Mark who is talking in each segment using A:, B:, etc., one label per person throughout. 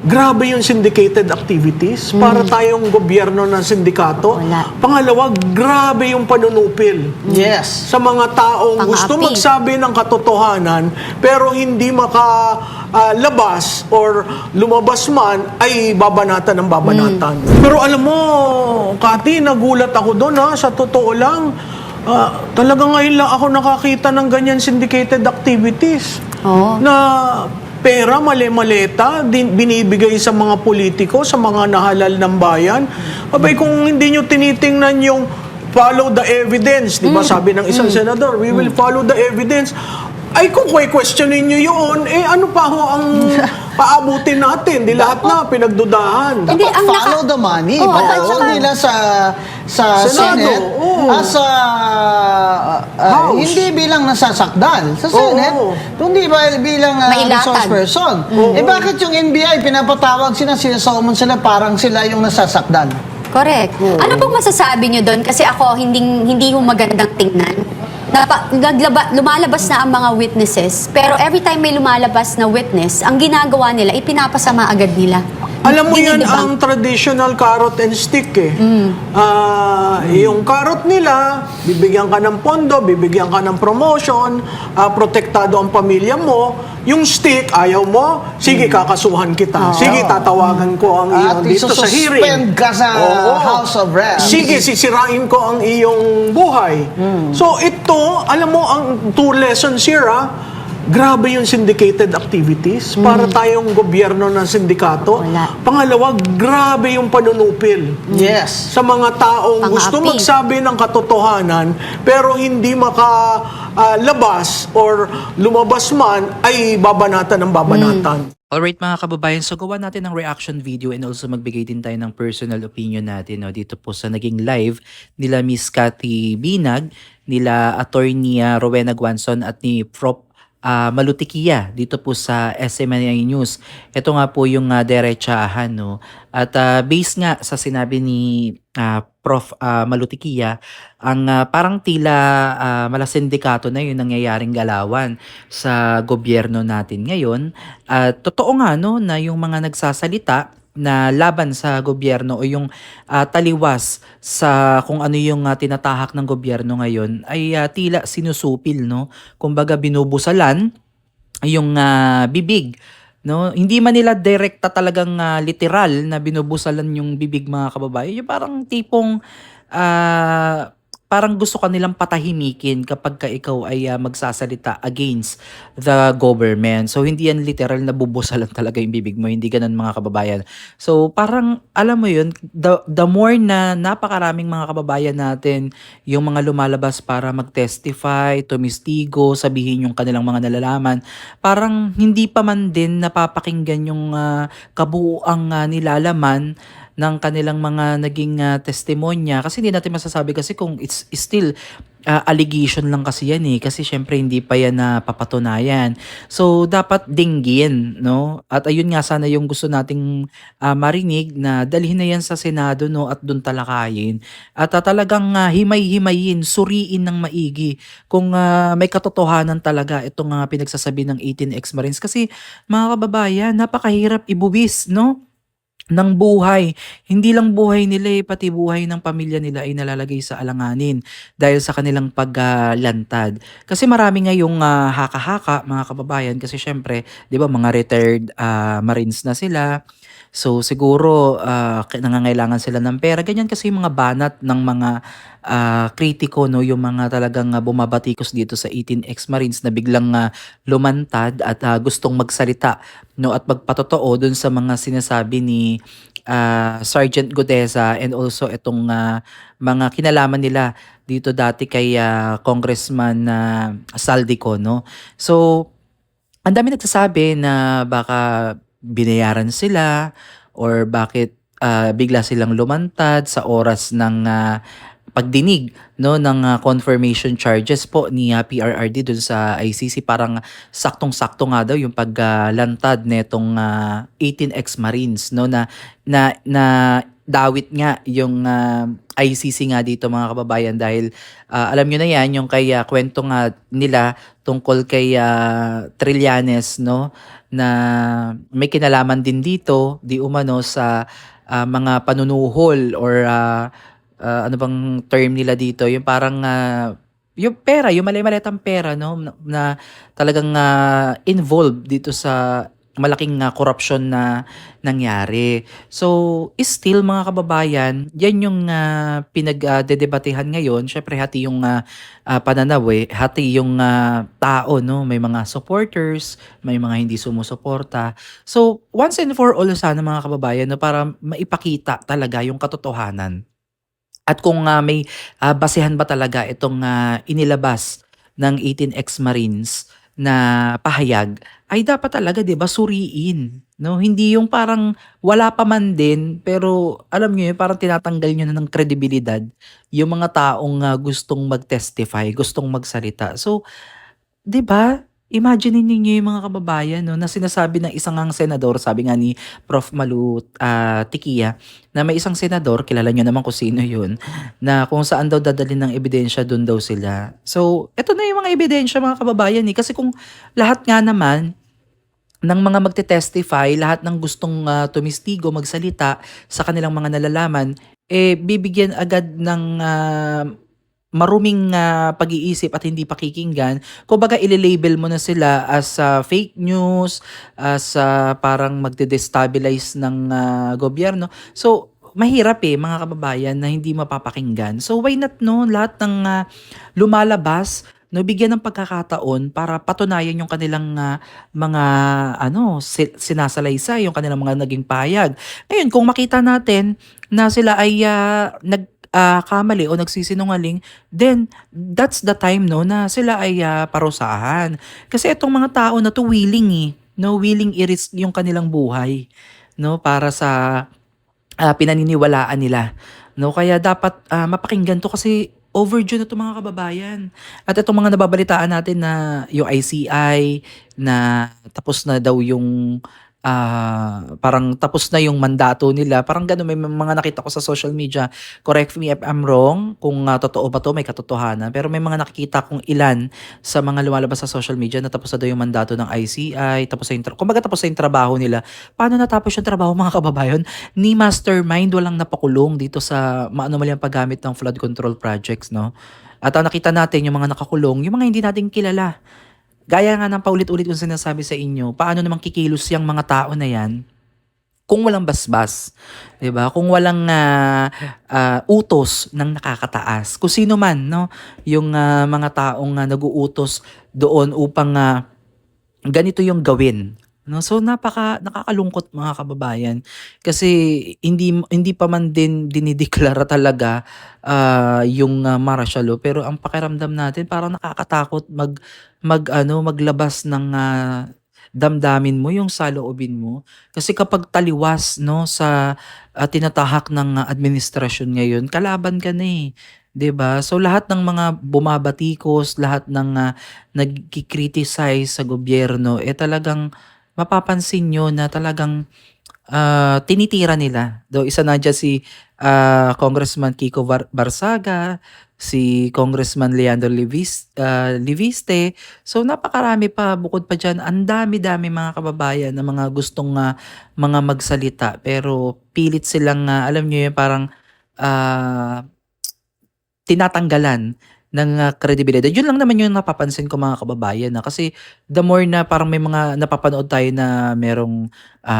A: Grabe yung syndicated activities. Para tayong gobyerno ng sindikato.
B: Wala.
A: Pangalawa, grabe yung panunupil.
C: Yes.
A: Sa mga taong gusto
B: Pang-api.
A: magsabi ng katotohanan pero hindi makalabas or lumabas man ay babanatan ng babanatan. Pero alam mo, Kati, nagulat ako doon sa totoo lang. Talaga ngayon lang ako nakakita ng ganyan syndicated activities.
B: Oo.
A: Na pera, mali-maleta, binibigay sa mga politiko, sa mga nahalal ng bayan. Abay, kung hindi nyo tinitingnan yung follow the evidence, di ba sabi ng isang senador, we will follow the evidence. Ay, kung questionin nyo yun, ano pa ho ang paabutin natin? Di lahat na pinagdudahan.
B: Hindi,
C: Dapat
B: ang
C: follow the money.
B: Oo,
C: But
B: at saka-
C: nila sa
A: Senado,
C: Senate,
A: oo. House.
C: hindi bilang nasasakdal sa Senate,
A: Oo.
C: kundi bilang
B: Mailatag.
C: resource person. Bakit yung NBI, pinapatawag sinasawman sila parang sila yung nasasakdal?
B: Correct. Ano pong masasabi nyo doon? Kasi ako, hindi mo magandang tingnan. Lumalabas na ang mga witnesses, pero every time may lumalabas na witness, ang ginagawa nila, ipinapasama agad nila.
A: Alam mo yan
B: Dinidebunk.
A: ang traditional carrot and stick yung carrot nila, bibigyan ka ng pondo, bibigyan ka ng promotion, protektado ang pamilya mo. Yung stick, ayaw mo, sige, kakasuhan kita. Sige, tatawagan ko ang iyong
C: At
A: dito sa hearing.
C: isususpend ka sa House of Reps.
A: Sige, sisirain ko ang iyong buhay. So ito, alam mo, ang two lessons here, grabe yung syndicated activities. Para tayong gobyerno ng sindikato.
B: Wala.
A: Pangalawa, grabe yung panunupil.
C: Yes.
A: Sa mga taong
B: Pang-api.
A: gusto magsabi ng katotohanan pero hindi makalabas or lumabas man ay babanatan ng babanatan.
D: Alright mga kababayan, so gawa natin ng reaction video and also magbigay din tayo ng personal opinion natin dito po sa naging live nila Miss Cathy Binag, nila Attorney Rowena Guanzon at ni Prof. Malutikia dito po sa SMNI News. Ito nga po yung derechahan, no? At based nga sa sinabi ni Prof. Malutikia, ang parang tila malasindikato na yung nangyayaring galawan sa gobyerno natin ngayon. At totoo nga, no, na yung mga nagsasalita na laban sa gobyerno o yung taliwas sa kung ano yung tinatahak ng gobyerno ngayon ay tila sinusupil, no? Kumbaga binubusalan yung bibig, no? Hindi man nila direkta talagang literal na binubusalan yung bibig, mga kababayan. Yung parang tipong parang gusto ka nilang patahimikin kapag ka ikaw ay magsasalita against the government. So, hindi yan literal na bubusalan talaga yung bibig mo. Hindi ganun, mga kababayan. So, parang, alam mo yun, the more na napakaraming mga kababayan natin yung mga lumalabas para mag-testify, tumistigo, sabihin yung kanilang mga nalalaman, parang hindi pa man din napapakinggan yung kabuuang nilalaman ng kanilang mga naging testimonya. Kasi hindi natin masasabi kasi kung it's still allegation lang kasi yan kasi syempre hindi pa yan napapatunayan. So dapat dinggin, no? At ayun nga sana yung gusto nating marinig, na dalhin na yan sa Senado, no, at doon talakayin. At talagang himay-himayin, suriin ng maigi kung may katotohanan talaga itong pinagsasabi ng 18 ex-Marines. Kasi mga kababayan, napakahirap ibuwis, no, ng buhay. Hindi lang buhay nila pati buhay ng pamilya nila ay nalalagay sa alanganin dahil sa kanilang paglantad. Kasi marami ngayong haka-haka, mga kababayan, kasi syempre, 'di ba, mga retired Marines na sila. So siguro nangangailangan sila ng pera. Ganyan kasi yung mga banat ng mga kritiko, no, yung mga talagang bumabatikos dito sa 18 ex-Marines na biglang lumantad at gustong magsalita, no, at magpatotoo dun sa mga sinasabi ni Sergeant Godesa and also itong mga kinalaman nila dito dati kay Congressman Saldico, no. So ang dami nagsasabi na baka binayaran sila or bakit bigla silang lumantad sa oras ng pagdinig, no, ng confirmation charges po ni PRRD dun sa ICC. Parang saktong-sakto nga daw yung paglantad netong 18 ex-Marines, no, na dawit nga yung ICC nga dito, mga kababayan, dahil alam nyo na yan yung kay kwento nga nila tungkol kay Trillanes, no, na may kinalaman din dito, di umano sa mga panunuhol or ano bang term nila dito, yung parang yung pera, yung mali-maletang pera, no, na talagang involved dito sa malaking korupsyon na nangyari. So, still mga kababayan, yan yung pinagdedebatehan ngayon. Syempre, hati yung pananaw hati yung tao, no? May mga supporters, may mga hindi sumusuporta. So, once and for all sana mga kababayan, no, para maipakita talaga yung katotohanan. At kung may basehan ba talaga itong inilabas ng 18 ex-Marines na pahayag, ay dapat talaga 'di ba suriin, no? Hindi yung parang wala pa man din pero alam niyo yun, parang tinatanggal niyo na ng kredibilidad yung mga taong gustong mag-testify, gustong magsalita. So, 'di ba? Imagine ninyo yung mga kababayan, no, na sinasabi ng isang ngang senador, sabi nga ni Prof. Malu Tikia, na may isang senador, kilala niyo naman kung sino yun, na kung saan daw dadalhin ng ebidensya, doon daw sila. So, eto na yung mga ebidensya mga kababayan kasi kung lahat nga naman ng mga magte-testify, lahat ng gustong tumistigo, magsalita sa kanilang mga nalalaman, bibigyan agad ng maruming pag-iisip at hindi pakikinggan. Kumbaga ile-label mo na sila as fake news, as parang magde-destabilize ng gobyerno. So, mahirap mga kababayan na hindi mapapakinggan. So, why not no? Lahat ng lumalabas, no, bigyan ng pagkakataon para patunayan yung kanilang mga sinasalaysay, yung kanilang mga naging payag. Ngayon, kung makita natin na sila ay kamali o nagsisinungaling, then that's the time no na sila ay parusahan. Kasi itong mga tao na to willing no, willing i-risk yung kanilang buhay no para sa pinaniniwalaan nila. No, kaya dapat mapakinggan to kasi overdue na to mga kababayan. At itong mga nababalitaan natin na yung ICI na tapos na daw yung parang tapos na yung mandato nila. Parang gano'n, may mga nakita ko sa social media. Correct me if I'm wrong, kung totoo ba to, may katotohanan. Pero may mga nakikita kong ilan sa mga lumalabas sa social media na tapos na daw yung mandato ng ICI, tapos na yung, kumbaga tapos na yung trabaho nila. Paano natapos yung trabaho mga kababayan? Ni mastermind, walang napakulong dito sa maanumalyang paggamit ng flood control projects, no? At nakita natin yung mga nakakulong, yung mga hindi natin kilala. Gaya nga ng paulit-ulit kong sinasabi sa inyo, paano naman kikilos yung mga tao na yan kung walang basbas, 'di ba? Kung walang utos ng nakakataas. Kung sino man, no, yung mga taong nag-uutos doon upang ganito yung gawin. No, so nakakalungkot mga kababayan kasi hindi pa man din dinideklara talaga yung martial law, pero ang pakiramdam natin parang nakakatakot maglabas ng damdamin mo, yung saloobin mo. Kasi kapag taliwas no sa tinatahak ng administrasyon ngayon, kalaban ka na 'di ba? So lahat ng mga bumabatikos, lahat ng nagki-criticize sa gobyerno talagang mapapansin nyo na talagang tinitira nila. Though isa na dyan si Congressman Kiko Barsaga, si Congressman Leandro Liviste. So napakarami pa, bukod pa dyan, ang dami-dami mga kababayan na mga gustong mga magsalita. Pero pilit silang, alam nyo yun, parang tinatanggalan ng kredibilidad. Yun lang naman yung napapansin ko mga kababayan kasi the more na parang may mga napapanood tayo na merong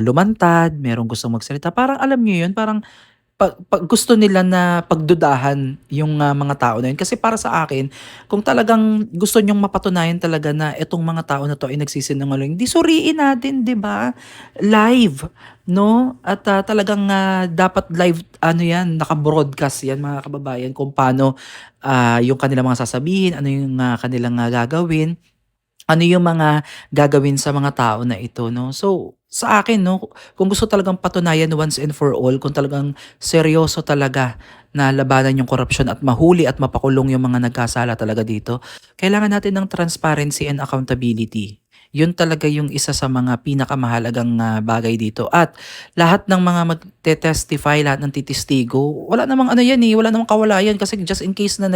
D: lumantad, merong gustong magsalita, parang alam niyo yun, parang pag gusto nila na pagdudahan yung mga tao na yun. Kasi para sa akin, kung talagang gusto nyong mapatunayan talaga na itong mga tao na to ay nagsisinungaling, di suriin natin, di ba? Live, no? At talagang dapat live, yan, naka-broadcast yan mga kababayan kung paano yung kanilang mga sasabihin, ano yung kanilang gagawin, ano yung mga gagawin sa mga tao na ito, no? So, sa akin, no, kung gusto talagang patunayan once and for all, kung talagang seryoso talaga na labanan yung korupsyon at mahuli at mapakulong yung mga nagkasala talaga dito, kailangan natin ng transparency and accountability. Yun talaga yung isa sa mga pinakamahalagang bagay dito. At lahat ng mga magte-testify, lahat ng titistigo, wala namang wala namang kawalayan kasi just in case na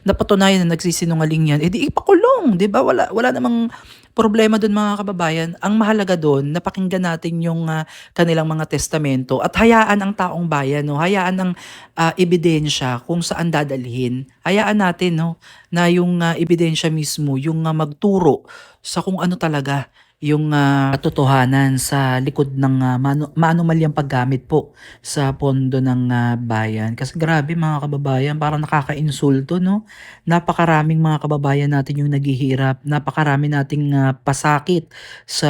D: napatunayan na nagsisinungaling yan, edi ipakulong, 'di ba? Wala namang problema do'n mga kababayan, ang mahalaga do'n napakinggan natin yung, kanilang mga testamento at hayaan ang taong bayan 'no, hayaan ang, ebidensya kung saan dadalhin. Hayaan natin 'no, na yung, ebidensya mismo yung, magturo sa kung ano talaga yung, katotohanan sa likod ng, maanumalyang paggamit po sa pondo ng, bayan. Kasi grabe mga kababayan, parang nakakainsulto 'no. Napakaraming mga kababayan natin yung naghihirap, napakarami nating, pasakit sa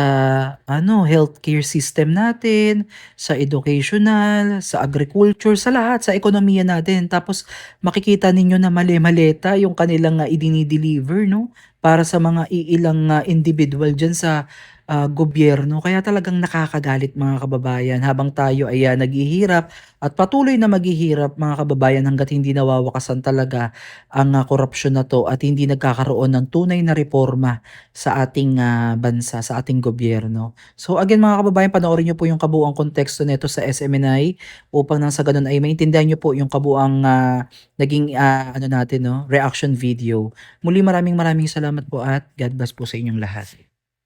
D: ano, healthcare system natin, sa educational, sa agriculture, sa lahat, sa ekonomiya natin. Tapos makikita ninyo na mali-maleta yung kanilang, idini-deliver 'no, para sa mga iilang, individual diyan sa, gobyerno. Kaya talagang nakakagalit mga kababayan habang tayo ay, naghihirap at patuloy na maghihirap mga kababayan hangga't hindi nawawakasan talaga ang, korapsyon na 'to at hindi nagkakaroon ng tunay na reforma sa ating, bansa, sa ating gobyerno. So again mga kababayan, panoorin niyo po yung kabuuang konteksto nito sa SMNI upang nang sa gano'n ay maintindihan niyo po yung kabuuang, naging, ano natin 'no, reaction video. Muli maraming maraming salamat po at God bless po sa inyong lahat.